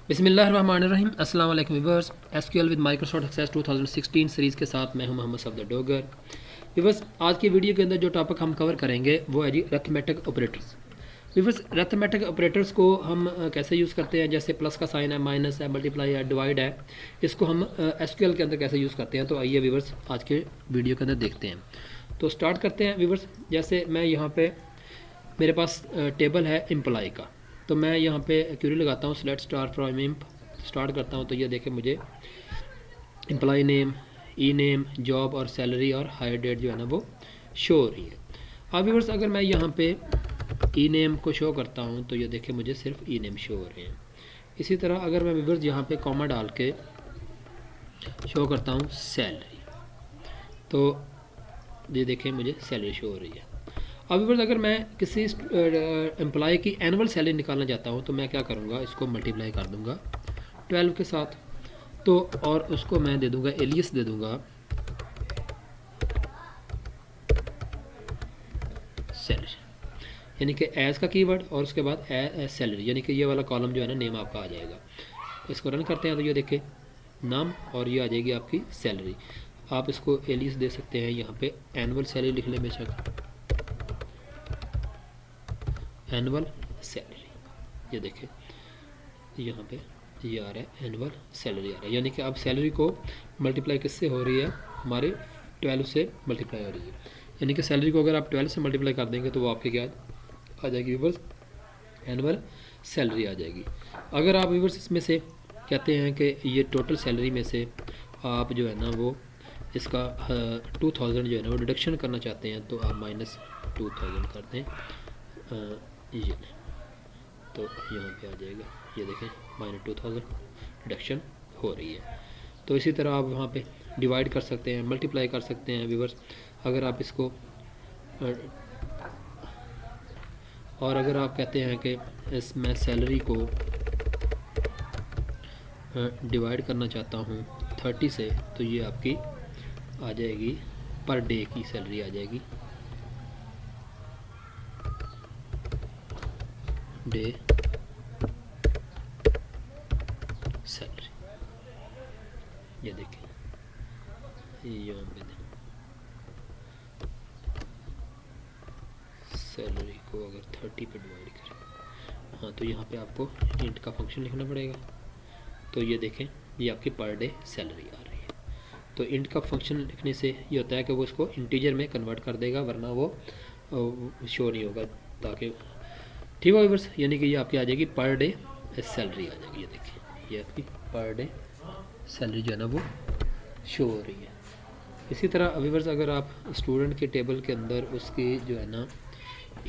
बिस्मिल्लाहिर्रहमानिर्रहीम। अस्सलाम वालेकुम viewers. SQL with Microsoft Access 2016 series के साथ मैं हूं मोहम्मद सफदर डोगर। व्यूअर्स, आज की वीडियो के अंदर जो टॉपिक हम कवर करेंगे वो है जी arithmetic operators. Viewers, arithmetic operators को हम कैसे यूज़ करते हैं, जैसे प्लस का साइन है, माइनस है, मल्टीप्लाई है, डिवाइड है, इसको हम एसक्यूएल के अंदर कैसे यूज़ करते हैं। तो आइए व्यूअर्स आज के वीडियो के अंदर देखते हैं। तो स्टार्ट करते हैं व्यूअर्स। जैसे मैं यहाँ पे मेरे पास टेबल है एम्प्लॉय का, तो मैं यहाँ पे क्यूरी लगाता हूँ select star from imp, start करता हूँ तो ये देखें मुझे एम्प्लॉय नेम, ई नेम, जॉब और सैलरी और हायर डेट जो है ना वो शो हो रही है। अब व्यूअर्स अगर मैं यहाँ पे ई नेम को शो करता हूँ तो ये देखें मुझे सिर्फ ई नेम शो हो रहे हैं। इसी तरह अगर मैं व्यूअर्स यहाँ पे कॉमा डाल के शो करता हूँ सैलरी, तो ये देखें मुझे सैलरी शो हो रही है। अब व्यूअर्स अगर मैं किसी एम्प्लॉय की एनुअल सैलरी निकालना चाहता हूँ तो मैं क्या करूँगा, इसको मल्टीप्लाई कर दूँगा 12 के साथ, तो और उसको मैं दे दूँगा एलियस दे दूँगा सैलरी, यानी कि एज का कीवर्ड और उसके बाद सैलरी, यानी कि ये वाला कॉलम जो है ना नेम आपका आ जाएगा। इसको रन करते हैं तो ये देखें नाम और ये आ जाएगी आपकी सैलरी। आप इसको एलियस दे सकते हैं, यहाँ पे एनुअल सैलरी लिख लें बेशक, एनुअल सैलरी। ये देखें यहाँ पे ये आ रहा है एनुअल सैलरी आ रहा है, यानी कि अब सैलरी को मल्टीप्लाई किससे हो रही है, हमारे 12 से मल्टीप्लाई हो रही है। यानी कि सैलरी को अगर आप 12 से मल्टीप्लाई कर देंगे तो वो आपके क्या आ जाएगी व्यूअर्स, एनुअल सैलरी आ जाएगी। अगर आप व्यूअर्स इसमें से कहते हैं कि ये टोटल सैलरी में से आप जो है ना वो इसका 2000 जो है ना वो डिडक्शन करना चाहते हैं तो आप -2000 कर दें, ये तो यहाँ पे आ जाएगा, ये देखें -2000 डिडक्शन हो रही है। तो इसी तरह आप वहाँ पे डिवाइड कर सकते हैं, मल्टीप्लाई कर सकते हैं व्यूअर्स। अगर आप इसको और अगर आप कहते हैं कि इसमें सैलरी को डिवाइड करना चाहता हूँ 30 से, तो ये आपकी आ जाएगी पर डे की सैलरी आ जाएगी, डे सैलरी। ये देखें यहाँ पे सैलरी को अगर 30 पे डिवाइड करें, हाँ, तो यहाँ पे आपको इंट का फंक्शन लिखना पड़ेगा। तो ये देखें ये आपकी पर डे सैलरी आ रही है। तो इंट का फंक्शन लिखने से ये होता है कि वो इसको इंटीजर में कन्वर्ट कर देगा, वरना वो शो नहीं होगा, ताकि ठीक हो व्यूअर्स। यानी कि ये आपकी आ जाएगी पर डे सैलरी आ जाएगी। ये देखिए ये आपकी पर डे सैलरी जो है ना वो शो हो रही है। इसी तरह व्यूअर्स अगर आप स्टूडेंट के टेबल के अंदर उसकी जो है ना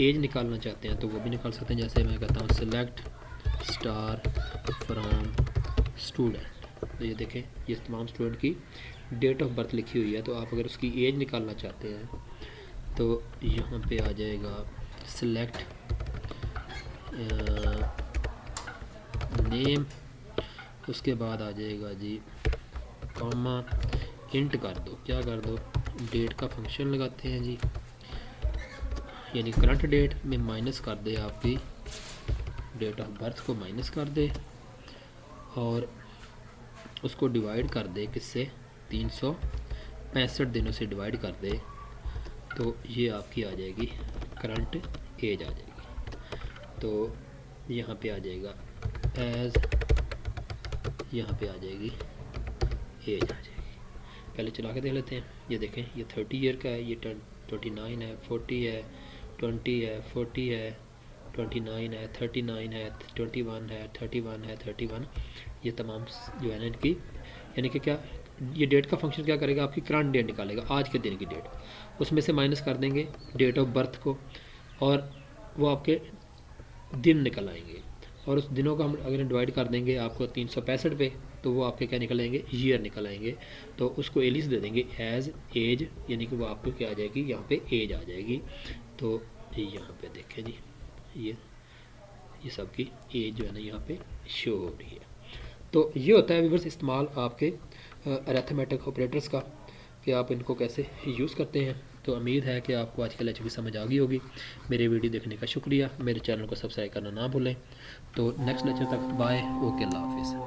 एज निकालना चाहते हैं तो वो भी निकाल सकते हैं। जैसे मैं कहता हूँ सेलेक्ट स्टार फ्रॉम स्टूडेंट, तो ये देखें ये तमाम स्टूडेंट की डेट ऑफ बर्थ लिखी हुई है। तो आप अगर उसकी एज निकालना चाहते हैं तो यहाँ पे आ जाएगा सेलेक्ट नेम, उसके बाद आ जाएगा जी कॉमा इंट कर दो, क्या कर दो, डेट का फंक्शन लगाते हैं जी, यानी करंट डेट में माइनस कर दे, आपकी डेट ऑफ बर्थ को माइनस कर दे और उसको डिवाइड कर दे किससे, 365 दिनों से डिवाइड कर दे, तो ये आपकी आ जाएगी करंट एज आ जाएगी। तो यहाँ पे आ जाएगा एज, यहाँ पे आ जाएगी एज आ जाएगी। पहले चला के देख लेते हैं। ये देखें ये 30 ईयर का है, ये 29 है, 40 है, 20 है, 40 है, 29 है, 39 है, 21 है, 31 है, 31, ये तमाम जो है ना इनकी, यानी कि क्या ये डेट का फंक्शन क्या करेगा, आपकी करंट डेट निकालेगा, आज के दिन की डेट, उसमें से माइनस कर देंगे डेट ऑफ बर्थ को और वो आपके दिन निकल आएंगे। और उस दिनों का हम अगर डिवाइड कर देंगे आपको 365 पे, तो वो आपके क्या निकल आएंगे, ईयर निकल आएंगे। तो उसको एलिस दे देंगे एज एज, यानी कि वो आपको क्या आ जाएगी, यहाँ पे एज आ जाएगी। तो यहाँ पे देखें जी ये सबकी एज जो है ना यहाँ पे शो हो रही है। तो ये होता है व्यूअर्स इस्तेमाल आपके अरिथमेटिक ऑपरेटर्स का, कि आप इनको कैसे यूज़ करते हैं। तो उम्मीद है कि आपको आज का लेक्चर भी समझ आ गई होगी। मेरे वीडियो देखने का शुक्रिया, मेरे चैनल को सब्सक्राइब करना ना भूलें। तो नेक्स्ट लेक्चर तक बाय, ओके, अल्लाह हाफिज़।